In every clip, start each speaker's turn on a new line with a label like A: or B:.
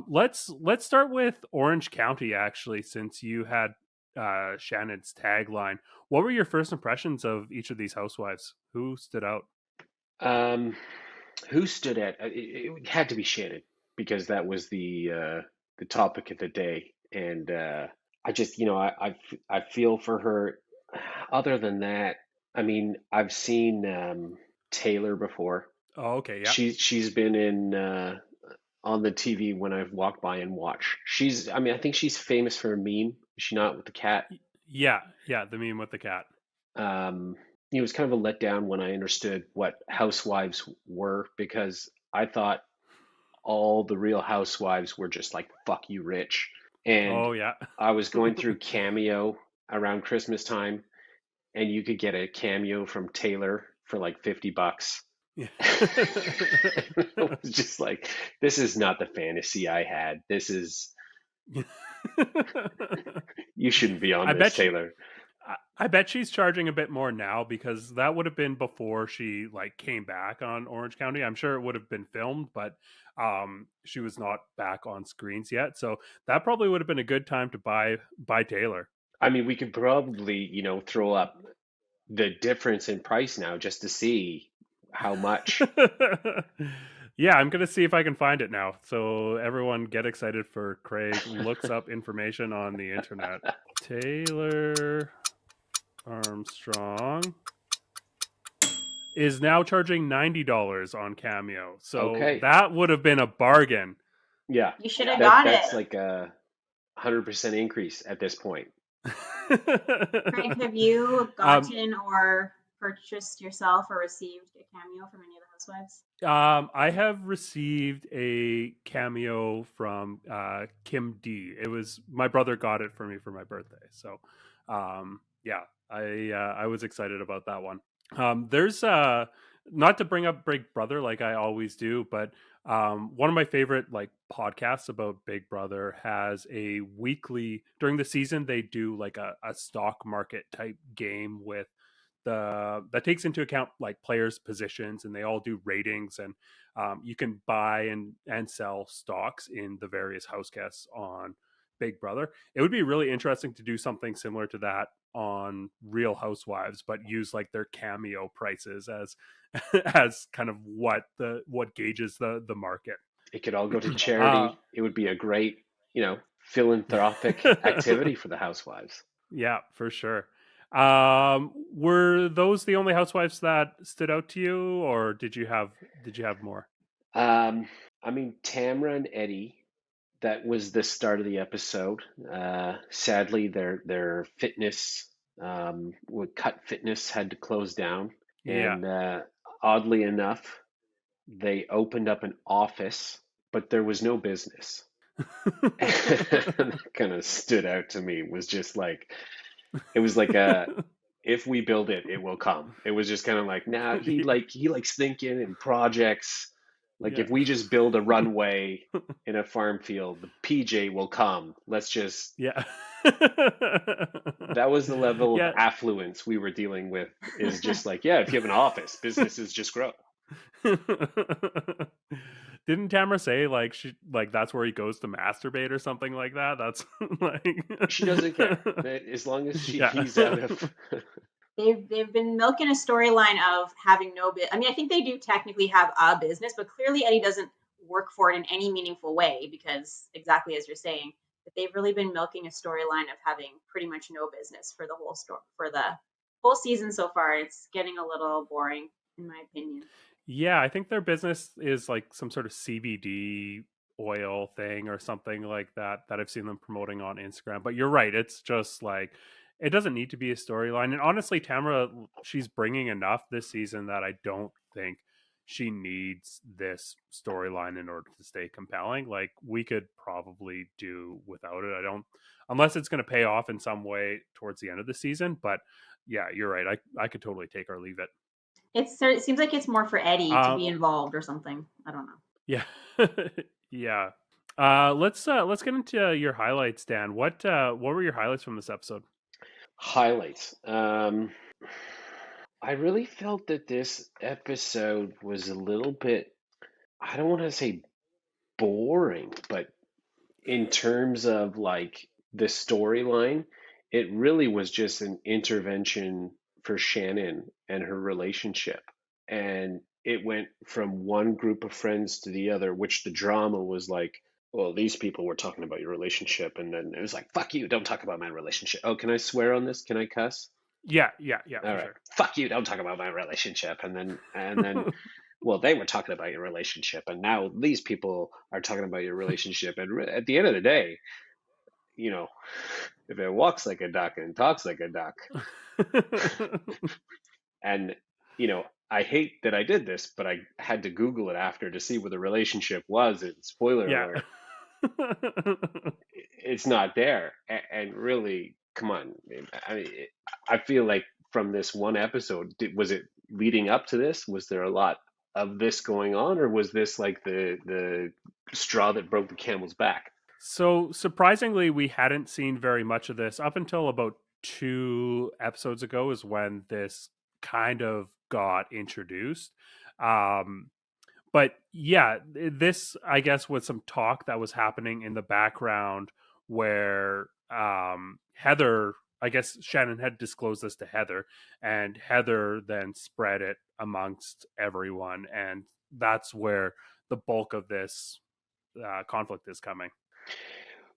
A: Let's start with Orange County actually, since you had Shannon's tagline. What were your first impressions of each of these housewives? Who stood out?
B: Um, who stood at? It had to be Shannon because that was the topic of the day, and I just I feel for her. Other than that, I mean, I've seen Taylor before.
A: Oh, okay, yeah,
B: She's been in on the TV when I've walked by and watched. I mean, I think she's famous for a meme. Is she not with the cat?
A: yeah. The meme with the cat.
B: Um, it was kind of a letdown when I understood what housewives were because I thought all the real housewives were just like fuck you rich. And
A: Oh, yeah.
B: I was going through Cameo around Christmas time and you could get a cameo from Taylor for like $50.
A: Yeah.
B: It was just like, this is not the fantasy I had. This is, you shouldn't be on
A: I
B: this,
A: bet you.
B: Taylor.
A: I bet she's charging a bit more now because that would have been before she like came back on Orange County. I'm sure it would have been filmed, but she was not back on screens yet. So that probably would have been a good time to buy Taylor.
B: I mean, we could probably, throw up the difference in price now just to see how much.
A: Yeah, I'm gonna see if I can find it now. So everyone get excited for Craig looks up information on the internet. Taylor Armstrong is now charging $90 on Cameo. So
B: Okay.
A: that would have been a bargain.
B: Yeah.
C: You should have got
B: That's
C: it.
B: like a 100% increase at this point.
C: Craig, have you
A: um,
C: gotten or purchased yourself or received a cameo from any of the housewives?
A: I have received a Cameo from Kim D. It was my brother got it for me for my birthday. So yeah, I was excited about that one. There's not to bring up Big Brother like I always do, but one of my favorite like podcasts about Big Brother has a weekly during the season they do like a stock market type game with the that takes into account like players' positions and they all do ratings and you can buy and sell stocks in the various house guests on Big Brother. It would be really interesting to do something similar to that on Real Housewives, but use like their Cameo prices as as kind of what gauges the market.
B: It could all go to
A: uh
B: charity. It would be a great, philanthropic activity for the housewives.
A: yeah, for sure. Were those the only housewives that stood out to you, or did you have more?
B: Um, I mean, Tamra and Eddie, that was the start of the episode. Sadly, their fitness, with Cut Fitness, had to close down,
A: Yeah.
B: and oddly enough, they opened up an office, but there was no business. That kind of stood out to me. Was just like it was like a if we build it, it will come. It was just kind of like, nah, he likes thinking in projects. Like
A: Yeah.
B: if we just build a runway in a farm field, the PJ will come. Let's just
A: Yeah.
B: that was the level of
A: Yeah.
B: affluence we were dealing with, is just like, yeah, if you have an office, businesses just grow.
A: Didn't Tamara say like she like that's where he goes to masturbate or something like that? That's
B: She doesn't care.
A: like
B: As long as
A: yeah.
B: he's out of
C: They've been milking a storyline of having no bit. I mean, I think they do technically have a business, but clearly Eddie doesn't work for it in any meaningful way because exactly as you're saying, that they've really been milking a storyline of having pretty much no business for the whole story for the whole season so far. It's getting a little boring, in my opinion.
A: Yeah, I think their business is like some sort of CBD oil thing or something like that that I've seen them promoting on Instagram. But you're right, it's just like it doesn't need to be a storyline. And honestly, Tamara, she's bringing enough this season that I don't think she needs this storyline in order to stay compelling. Like we could probably do without it. I don't unless it's going to pay off in some way towards the end of the season, but yeah, you're right. I could totally take or leave it.
C: It seems like it's more for Eddie to be
A: Um
C: involved or something. I don't know.
A: Yeah. Yeah. Let's get into your highlights, Dan. What were your highlights from this episode?
B: highlights. I really felt that this episode was a little bit, I don't want to say boring, but in terms of like the storyline, it really was just an intervention for Shannon and her relationship. And it went from one group of friends to the other, which the drama was like, well, these people were talking about your relationship. And then it was like, fuck you, don't talk about my relationship. Oh, can I swear on this? Can I cuss?
A: Yeah,
B: All
A: for
B: right.
A: sure.
B: Fuck you, don't talk about my relationship. And then well, they were talking about your relationship, and now these people are talking about your relationship. And at the end of the day, you know, if it walks like a duck and talks like a duck, and I hate that I did this, but I had to Google it after to see what the relationship was. And spoiler
A: Yeah.
B: alert, it's not there. And really, come on, I mean, I feel like from this one episode, was it leading up to this? Was there a lot of this going on, or was this like the straw that broke the camel's back?
A: So surprisingly, we hadn't seen very much of this up until about 2 episodes ago, is when this kind of got introduced. Um, but yeah, this, I guess, was some talk that was happening in the background where Heather, I guess Shannon had disclosed this to Heather, and Heather then spread it amongst everyone, and that's where the bulk of this conflict is coming.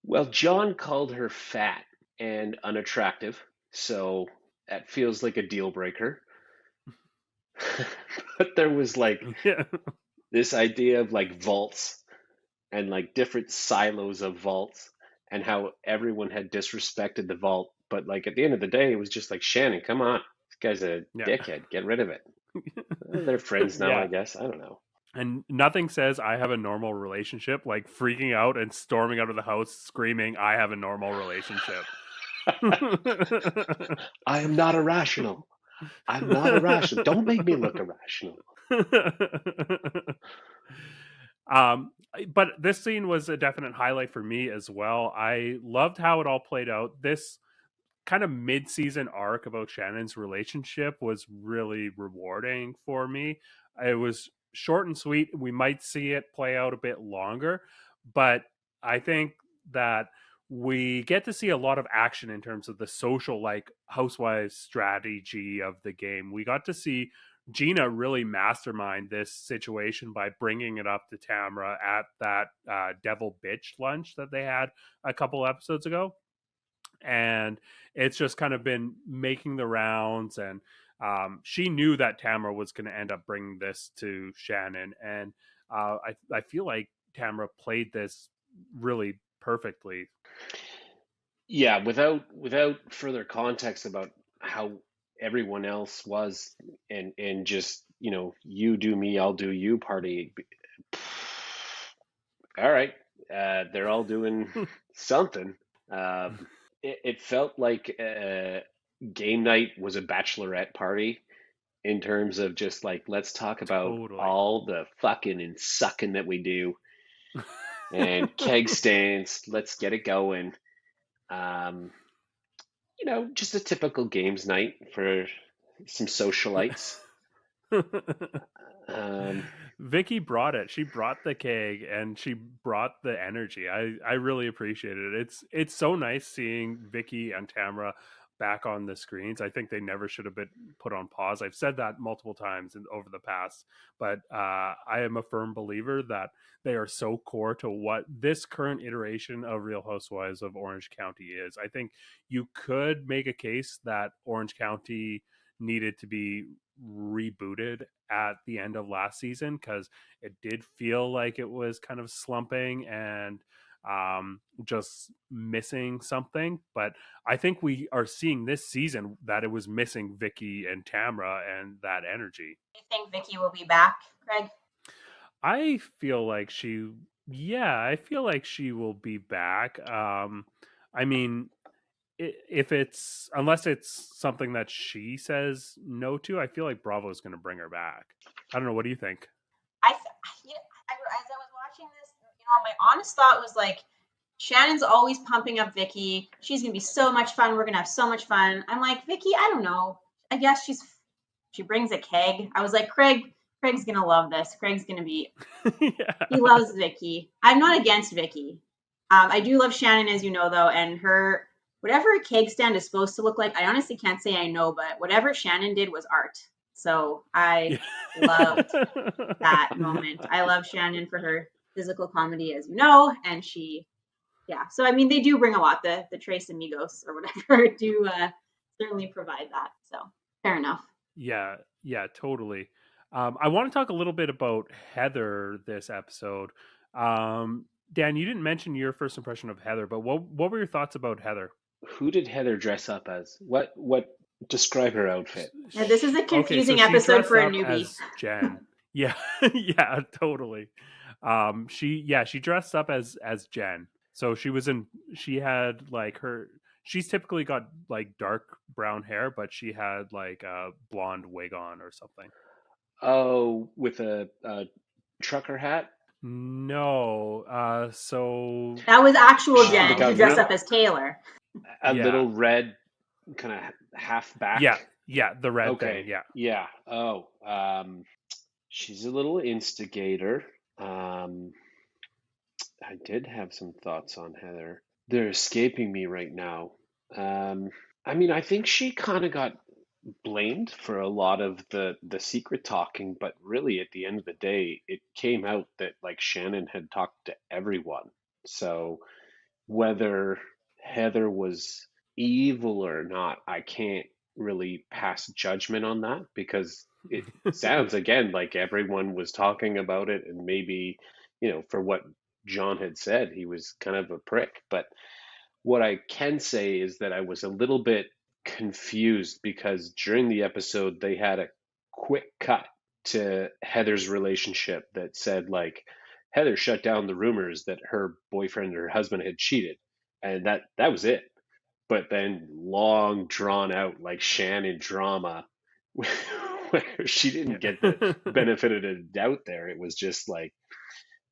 B: Well, John called her fat and unattractive, so that feels like a deal breaker. But there was like
A: Yeah.
B: this idea of like vaults and like different silos of vaults and how everyone had disrespected the vault. But like at the end of the day, it was just like, Shannon, come on. This guy's a
A: Yeah.
B: dickhead. Get rid of it. They're friends now, I
A: Yeah.
B: guess. I don't know.
A: And nothing says I have a normal relationship like freaking out and storming out of the house screaming, I have a normal relationship.
B: I am not irrational. I'm not irrational. Don't make me look irrational.
A: But this scene was a definite highlight for me as well. I loved how it all played out. This kind of mid-season arc about Shannon's relationship was really rewarding for me. It was short and sweet. We might see it play out a bit longer, but I think that we get to see a lot of action in terms of the social, like Housewives strategy of the game. We got to see Gina really mastermind this situation by bringing it up to Tamra at that devil bitch lunch that they had a couple episodes ago, and it's just kind of been making the rounds. And she knew that Tamara was going to end up bringing this to Shannon, and I feel like Tamara played this really perfectly.
B: Yeah, without further context about how everyone else was, and just, you do me, I'll do you party. All right, they're all doing something. It felt like game night was a bachelorette party in terms of just like, let's talk about
A: Totally.
B: all the fucking and sucking that we do, and keg stands, let's get it going. Um, just a typical games night for some socialites. Um,
A: Vicki brought it. She brought the keg and she brought the energy. I really appreciated it. It's so nice seeing Vicki and Tamara back on the screens. I think they never should have been put on pause. I've said that multiple times over the past, but I am a firm believer that they are so core to what this current iteration of Real Housewives of Orange County is. I think you could make a case that Orange County needed to be rebooted at the end of last season, because it did feel like it was kind of slumping and just missing something. But I think we are seeing this season that it was missing Vicki and Tamra and that energy.
C: Do you think Vicki will be back, Craig?
A: I feel like I feel like she will be back. I mean, if it's, unless it's something that she says no to, I feel like Bravo is going to bring her back. I don't know. What do you think?
C: As I was watching this, my honest thought was like, Shannon's always pumping up Vicki. She's gonna be so much fun. We're gonna have so much fun. I'm like, Vicki, I don't know. I guess she brings a keg. I was like, Craig, Craig's gonna love this. Craig's gonna be.
A: Yeah.
C: He loves Vicki. I'm not against Vicki. I do love Shannon, as you know, though, and her whatever a keg stand is supposed to look like. I honestly can't say I know, but whatever Shannon did was art. So I
A: Yeah.
C: loved that moment. I love Shannon for her physical comedy, as you know, and she, yeah. So I mean, they do bring a lot. The Trace Amigos or whatever do certainly provide that. So fair enough.
A: Yeah, totally. I want to talk a little bit about Heather this episode. Dan, you didn't mention your first impression of Heather, but what were your thoughts about Heather?
B: Who did Heather dress up as? What describe her outfit?
C: Yeah, this is a
A: Okay, so
C: confusing
A: she
C: episode
A: dressed
C: for a
A: up
C: newbie.
A: as Jen. Yeah, yeah, totally. She dressed up as Jen. So she had like she's typically got like dark brown hair, but she had like a blonde wig on or something.
B: Oh, with a trucker hat?
A: No, so
C: That was actual
B: Like
C: Jen.
B: a
C: He dressed
B: real
C: up as Taylor.
B: a
A: yeah,
B: little red kind of half
A: yeah,
B: back.
A: yeah, the red thing,
B: Okay,
A: yeah.
B: yeah. Oh, she's a little instigator. I did have some thoughts on Heather. They're escaping me right now. Um, I mean, I think she kind of got blamed for a lot of the secret talking, but really at the end of the day, it came out that like Shannon had talked to everyone. So whether Heather was evil or not, I can't really pass judgment on that because it sounds again like everyone was talking about it, and maybe, for what John had said, he was kind of a prick. But what I can say is that I was a little bit confused because during the episode they had a quick cut to Heather's relationship that said like Heather shut down the rumors that her boyfriend or her husband had cheated, and that was it. But then long drawn out like Shannon drama where she didn't get the
A: Yeah.
B: benefit of the doubt there. It was just like,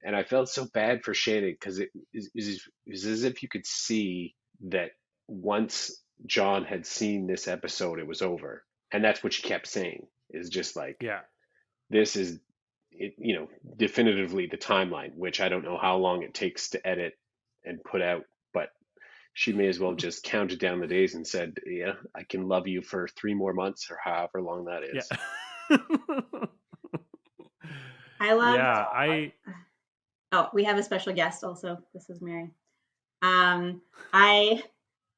B: and I felt so bad for Shannon because is as if you could see that once John had seen this episode, it was over, and that's what she kept saying. Is just like
A: Yeah.
B: this is it, definitively the timeline, which I don't know how long it takes to edit and put out, but she may as well just counted down the days and said, "Yeah, I can love you for 3 more months or however long that
A: Yeah.
B: is."
C: I loved.
A: Yeah,
C: Oh, we have a special guest also. This is Mary. Um, I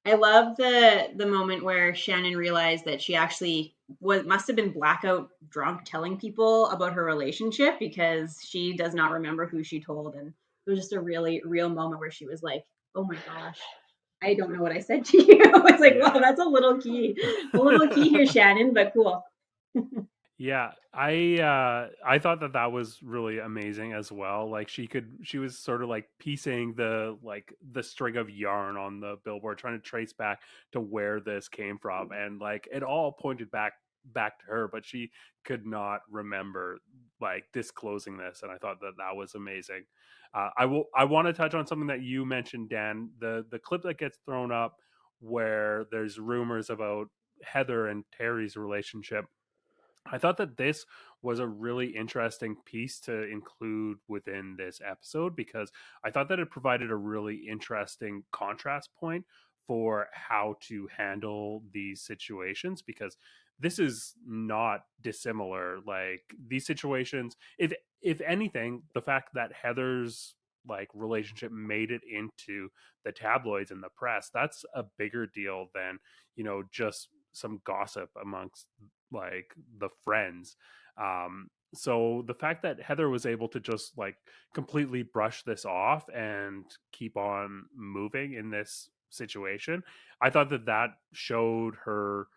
C: I love the moment where Shannon realized that she actually must have been blackout drunk telling people about her relationship because she does not remember who she told, and it was just a really real moment where she was like, "Oh my gosh, I don't know what I said to you." I was like,
A: yeah.
C: "Wow, that's a little key here, Shannon," but cool.
A: Yeah, I thought that was really amazing as well. Like she was sort of like piecing the string of yarn on the billboard, trying to trace back to where this came from, and like it all pointed back to her, but she could not remember like disclosing this, and I thought that was amazing. I want to touch on something that you mentioned, Dan. The clip that gets thrown up where there's rumors about Heather and Terry's relationship. I thought that this was a really interesting piece to include within this episode because I thought that it provided a really interesting contrast point for how to handle these situations because this is not dissimilar. Like these situations, if anything, the fact that Heather's like relationship made it into the tabloids and the press, that's a bigger deal than, just some gossip amongst like the friends. So the fact that Heather was able to just like completely brush this off and keep on moving in this situation, I thought that showed her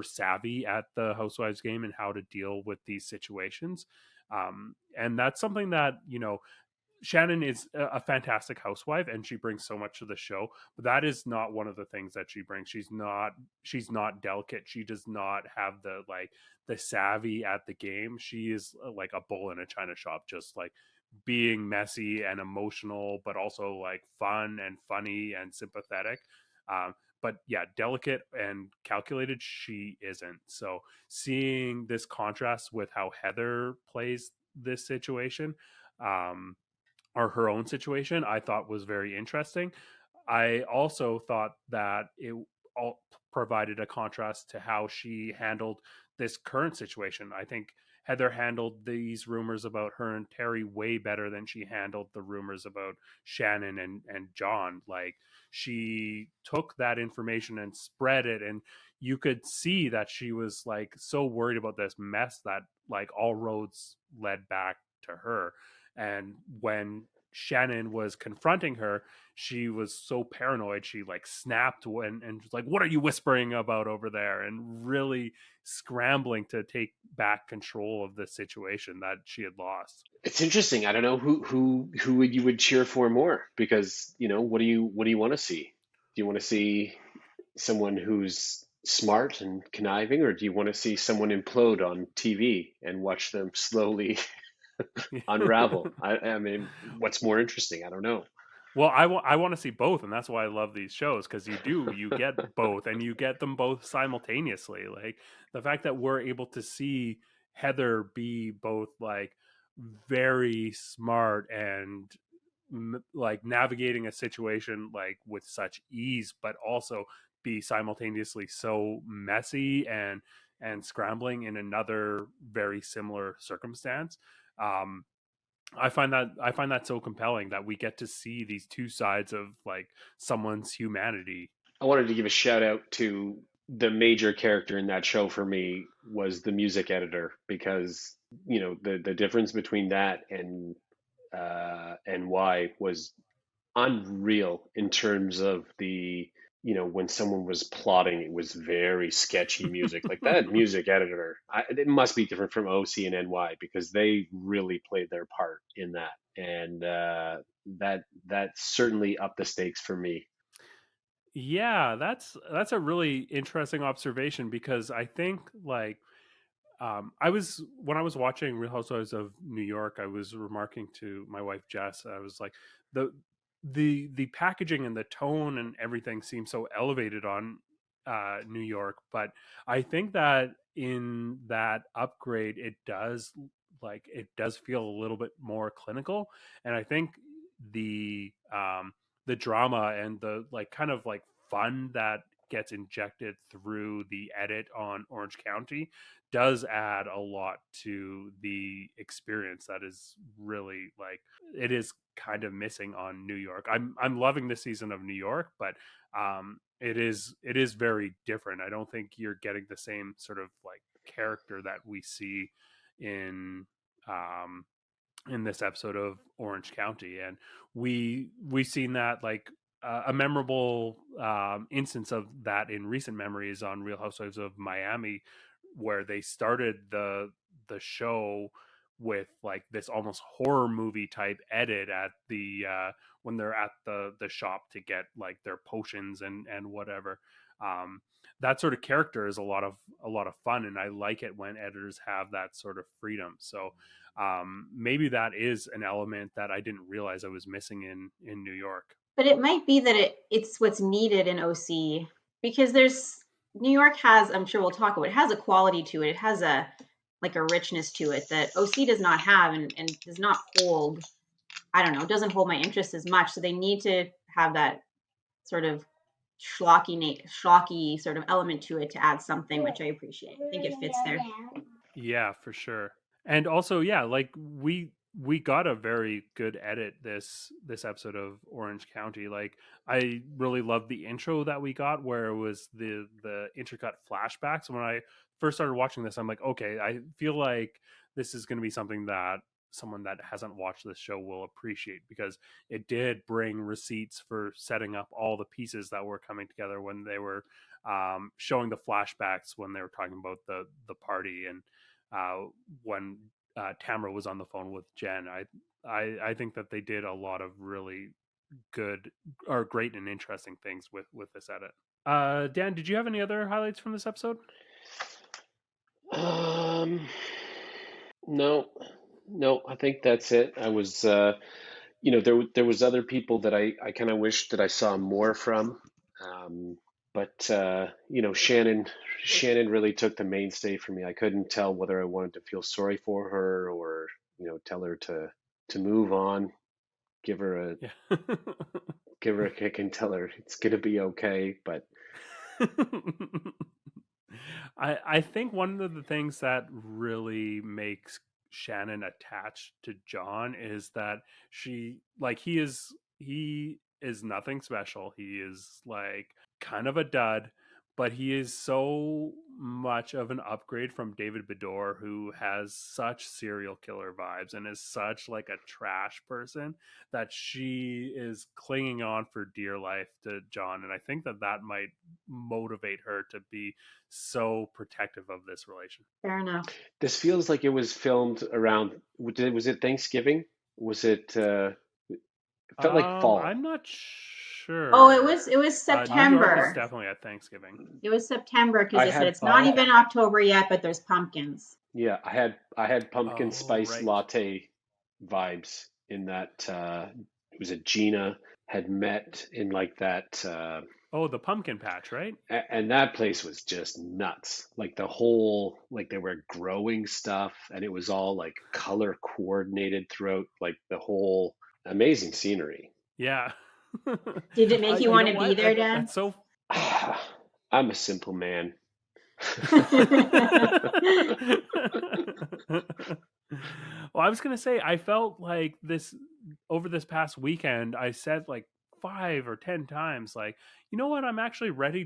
A: savvy at the Housewives game and how to deal with these situations. And that's something that Shannon is a fantastic housewife and she brings so much to the show, but that is not one of the things that she brings. She's not delicate. She does not have the savvy at the game. She is like a bull in a china shop, just like being messy and emotional, but also like fun and funny and sympathetic. but yeah, delicate and calculated she isn't. So seeing this contrast with how Heather plays this situation, um, or her own situation, I thought was very interesting. I also thought that it all provided a contrast to how she handled this current situation. I think Heather handled these rumors about her and Terry way better than she handled the rumors about Shannon and John. Like, she took that information and spread it, and you could see that she was like so worried about this mess that like all roads led back to her. And when Shannon was confronting her, she was so paranoid she like snapped and was like, what are you whispering about over there, and really scrambling to take back control of the situation that she had lost.
B: It's interesting. I don't know who would you would cheer for more, because what do you want to see? Do you want to see someone who's smart and conniving, or do you want to see someone implode on TV and watch them slowly unravel? I mean, what's more interesting? I don't know.
A: Well, I want to see both, and that's why I love these shows, because you get both, and you get them both simultaneously. Like, the fact that we're able to see Heather be both like very smart and like navigating a situation like with such ease, but also be simultaneously so messy and scrambling in another very similar circumstance. Um, I find that so compelling that we get to see these two sides of like someone's humanity.
B: I wanted to give a shout out to the major character in that show for me was the music editor, because the difference between that and why was unreal in terms of when someone was plotting, it was very sketchy music. Like that music editor, it must be different from OC and NY, because they really played their part in that, and that certainly upped the stakes for me.
A: Yeah, that's a really interesting observation, because I think like I was when I was watching Real Housewives of New York, I was remarking to my wife Jess. I was like, the the packaging and the tone and everything seems so elevated on New York, but I think that in that upgrade, it does feel a little bit more clinical, and I think the drama and the like kind of like fun that gets injected through the edit on Orange County does add a lot to the experience that is really like it is kind of missing on New York. I'm loving this season of New York, but it is very different. I don't think you're getting the same sort of like character that we see in um in this episode of Orange County, and we've seen that like a memorable instance of that in recent memories on Real Housewives of Miami, where they started the show with like this almost horror movie type edit at the when they're at the shop to get like their potions and whatever. um that sort of character is a lot of fun, and I like it when editors have that sort of freedom. So maybe that is an element that I didn't realize I was missing in New York.
C: But it might be that it's what's needed in OC, because there's New York has, I'm sure we'll talk about, it has a quality to it. It has a like a richness to it that OC does not have, and does not hold, I don't know, doesn't hold my interest as much. So they need to have that sort of schlocky sort of element to it to add something, which I appreciate. I think it fits there.
A: Yeah, for sure. And also, yeah, like we got a very good edit this episode of Orange County. Like, I really loved the intro that we got, where it was the intercut flashbacks. When I first started watching this, I'm like, okay, I feel like this is going to be something that someone that hasn't watched this show will appreciate, because it did bring receipts for setting up all the pieces that were coming together when they were showing the flashbacks when they were talking about the party, and when Tamara was on the phone with Jen. I think that they did a lot of really good or great and interesting things with this edit. Dan, did you have any other highlights from this episode?
B: Um, no, no, I think that's it. I was, there was other people that I kind of wished that I saw more from, But Shannon really took the mainstay for me. I couldn't tell whether I wanted to feel sorry for her or tell her to move on, give her a
A: Yeah.
B: kick and tell her it's gonna be okay. But
A: I think one of the things that really makes Shannon attached to John is that he is nothing special. He is like kind of a dud, but he is so much of an upgrade from David Beador, who has such serial killer vibes and is such like a trash person that she is clinging on for dear life to John. And I think that might motivate her to be so protective of this relation.
C: Fair enough.
B: this feels like it was filmed around. Was it Thanksgiving? Was it? It felt like fall.
A: I'm not sure.
C: Oh, it was
A: New York is
C: September.
A: definitely at Thanksgiving.
C: It was September because
B: I
C: they said
B: had
C: it's not
A: Oh,
C: even October yet, but there's pumpkins.
B: Yeah, I had pumpkin
A: oh,
B: spice
A: right.
B: latte vibes in that. It was a Gina had met in like that.
A: Oh, the pumpkin patch, right?
B: And that place was just nuts. Like the whole, like they were growing stuff and it was all like color coordinated throughout, like the whole amazing scenery.
A: Yeah.
C: Did it make you
A: You
C: want
A: know
C: to be
A: what?
C: there, Dan?
A: That's so.
B: I'm a simple man.
A: Well, I was gonna say I felt like this over this past weekend. I said like 5 or 10 times, like, you know what? I'm actually ready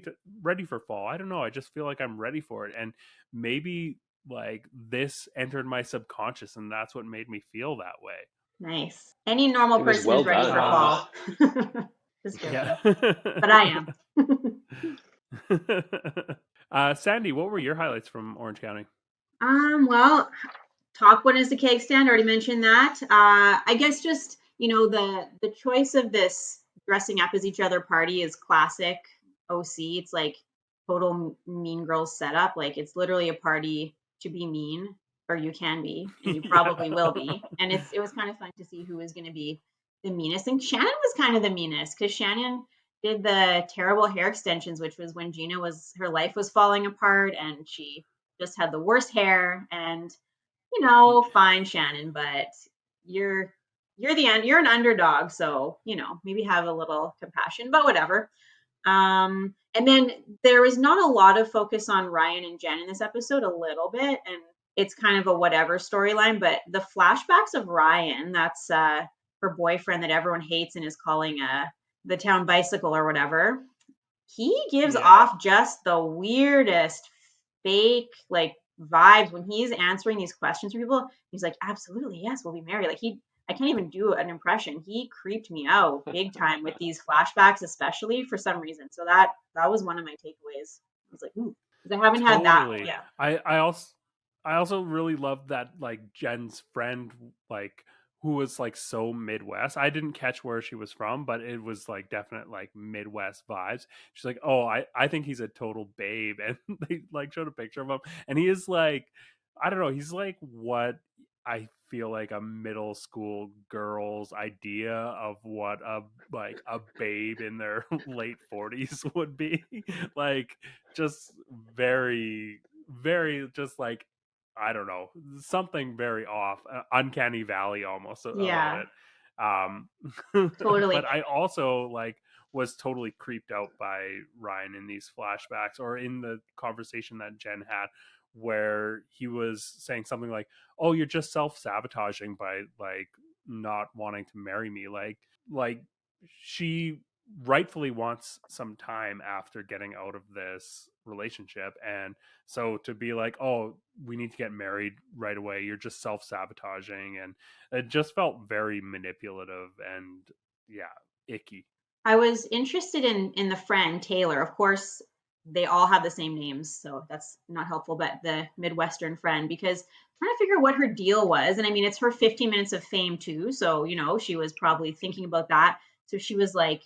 A: for fall. I don't know. I just feel like I'm ready for it, and maybe like this entered my subconscious, and that's what made me feel that way.
C: Nice. Any normal
B: It was
C: person
B: well
C: is ready
B: done.
C: for fall. Just
A: Yeah.
C: joking. But I am.
A: Sandy, what were your highlights from Orange County?
C: Well, top one is the cake stand. Already mentioned that. I guess just the choice of this dressing up as each other party is classic OC. It's like total Mean Girls setup. Like it's literally a party to be mean, or you can be, and you probably
A: Yeah.
C: will be. And it was kind of fun to see who was going to be the meanest. And Shannon was kind of the meanest because Shannon did the terrible hair extensions, which was when Gina her life was falling apart, and she just had the worst hair. And fine, Shannon, but you're you're an underdog, so maybe have a little compassion, but whatever. And then there is not a lot of focus on Ryan and Jen in this episode, a little bit, and it's kind of a whatever storyline. But the flashbacks of Ryan, that's her boyfriend that everyone hates and is calling the town bicycle or whatever. He gives off just the weirdest fake like vibes when he's answering these questions for people. He's like, absolutely, yes, we'll be married. Like I can't even do an impression. He creeped me out big time with these flashbacks, especially for some reason. So that was one of my takeaways. I was like, ooh, because I haven't had that.
A: Totally.
C: Yeah.
A: I also really loved that like Jen's friend, like, who was like so Midwest. I didn't catch where she was from, but it was like definite like Midwest vibes. She's like, oh, I think he's a total babe. And they like showed a picture of him. And he is like, I don't know, he's like what I feel like a middle school girl's idea of what a babe in their late 40s would be. Like just very, very just like, I don't know, something very off, uncanny valley almost about it.
C: Totally.
A: But I also like was totally creeped out by Ryan in these flashbacks, or in the conversation that Jen had, where he was saying something like, "Oh, you're just self-sabotaging by like not wanting to marry me." Like she rightfully wants some time after getting out of this relationship, and so to be like, oh, we need to get married right away, you're just self-sabotaging, and it just felt very manipulative and icky.
C: I was interested in the friend Taylor. Of course, they all have the same names, so that's not helpful. But the Midwestern friend, because I'm trying to figure out what her deal was, and I mean, it's her 15 minutes of fame too. So she was probably thinking about that. So she was like,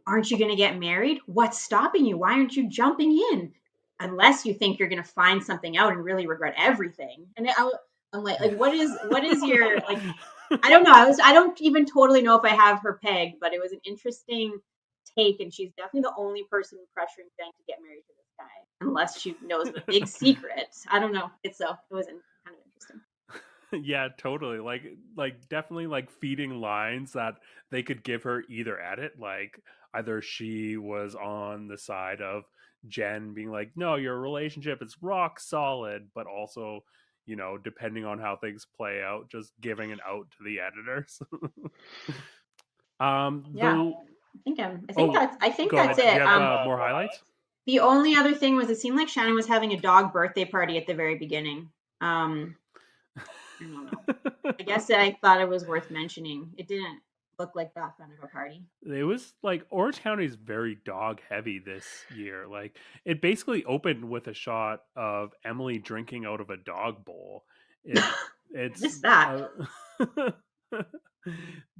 C: "Aren't you going to get married? What's stopping you? Why aren't you jumping in? Unless you think you're going to find something out and really regret everything." And I'm like, what is your like? I don't know. I don't even totally know if I have her pegged, but it was an interesting take, and she's definitely the only person pressuring Jen to get married to this guy, unless she knows the big secret. I don't know. It was kind of interesting.
A: Yeah, totally. Like definitely like feeding lines that they could give her either edit. Like either she was on the side of Jen being like, no, your relationship is rock solid, but also, depending on how things play out, just giving an out to the editors.
C: Yeah,
A: Though
C: I think
A: go
C: that's
A: ahead. Did you
C: it.
A: have more highlights?
C: The only other thing was it seemed like Shannon was having a dog birthday party at the very beginning. I don't know. I guess I thought it was worth mentioning. It didn't look like that kind of a party.
A: It was like Orange County is very dog heavy this year. Like it basically opened with a shot of Emily drinking out of a dog bowl. It's
C: Just that.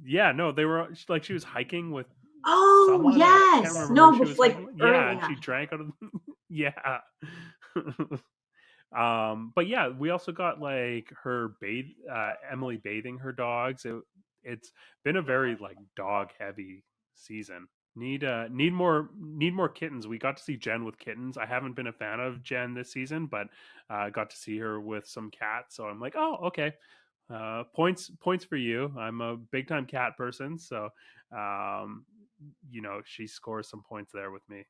A: Yeah, no, they were like she was hiking with
C: Oh
A: someone. I can't
C: yes,
A: remember who
C: no,
A: she was
C: like
A: hiking with.
C: early.
A: Yeah, and she drank out of yeah. But yeah, we also got like her Emily bathing her dogs. It's been a very like dog heavy season. Need more kittens. We got to see Jen with kittens. I haven't been a fan of Jen this season, but got to see her with some cats. So I'm like, oh, okay. Points for you. I'm a big time cat person, so she scores some points there with me.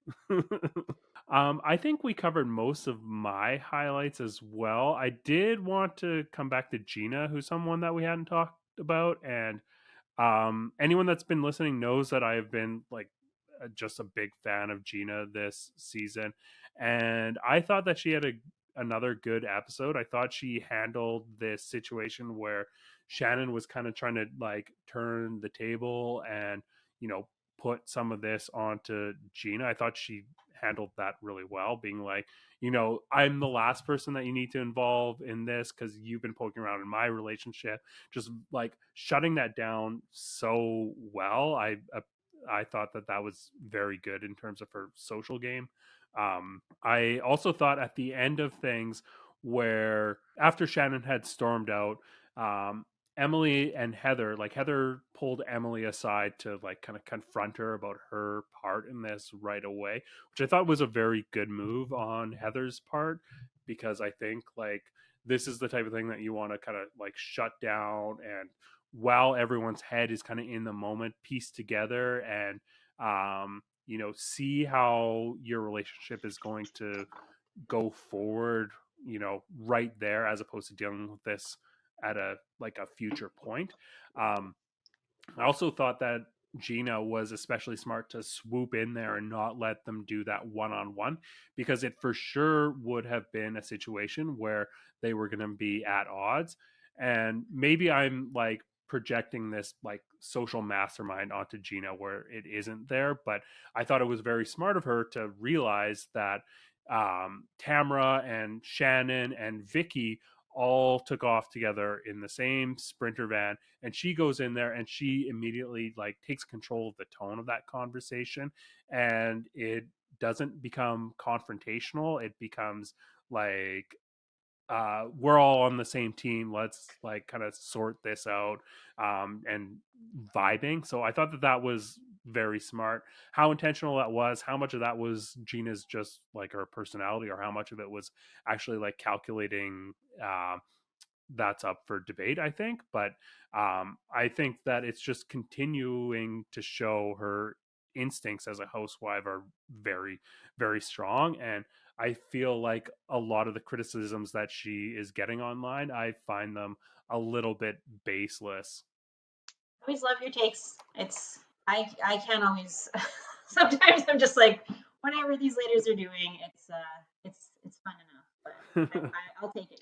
A: I think we covered most of my highlights as well. I did want to come back to Gina, who's someone that we hadn't talked about, and anyone that's been listening knows that I have been like just a big fan of Gina this season, and I thought that she had another good episode. I thought she handled this situation where Shannon was kind of trying to like turn the table and put some of this onto Gina. I thought she handled that really well, being like, I'm the last person that you need to involve in this because you've been poking around in my relationship. Just like shutting that down so well. I thought that was very good in terms of her social game. I also thought at the end of things, where after Shannon had stormed out, Emily and Heather, like Heather pulled Emily aside to like kind of confront her about her part in this right away, which I thought was a very good move on Heather's part, because I think like this is the type of thing that you want to kind of like shut down, and while everyone's head is kind of in the moment, piece together and see how your relationship is going to go forward, right there, as opposed to dealing with this at a future point. I also thought that Gina was especially smart to swoop in there and not let them do that one-on-one, because it for sure would have been a situation where they were going to be at odds. And maybe I'm like projecting this like social mastermind onto Gina where it isn't there, but I thought it was very smart of her to realize that Tamra and Shannon and Vicki all took off together in the same Sprinter van, and she goes in there and she immediately like takes control of the tone of that conversation, and it doesn't become confrontational. It becomes like, we're all on the same team, let's like kind of sort this out, and vibing. So I thought that was very smart. How intentional that was, how much of that was Gina's just like her personality, or how much of it was actually like calculating, that's up for debate, I think. But I think that it's just continuing to show her instincts as a housewife are very, very strong. And I feel like a lot of the criticisms that she is getting online, I find them a little bit baseless.
C: I always love your takes. I can't always. Sometimes I'm just like, whatever these ladies are doing, it's fun enough. But I'll take it.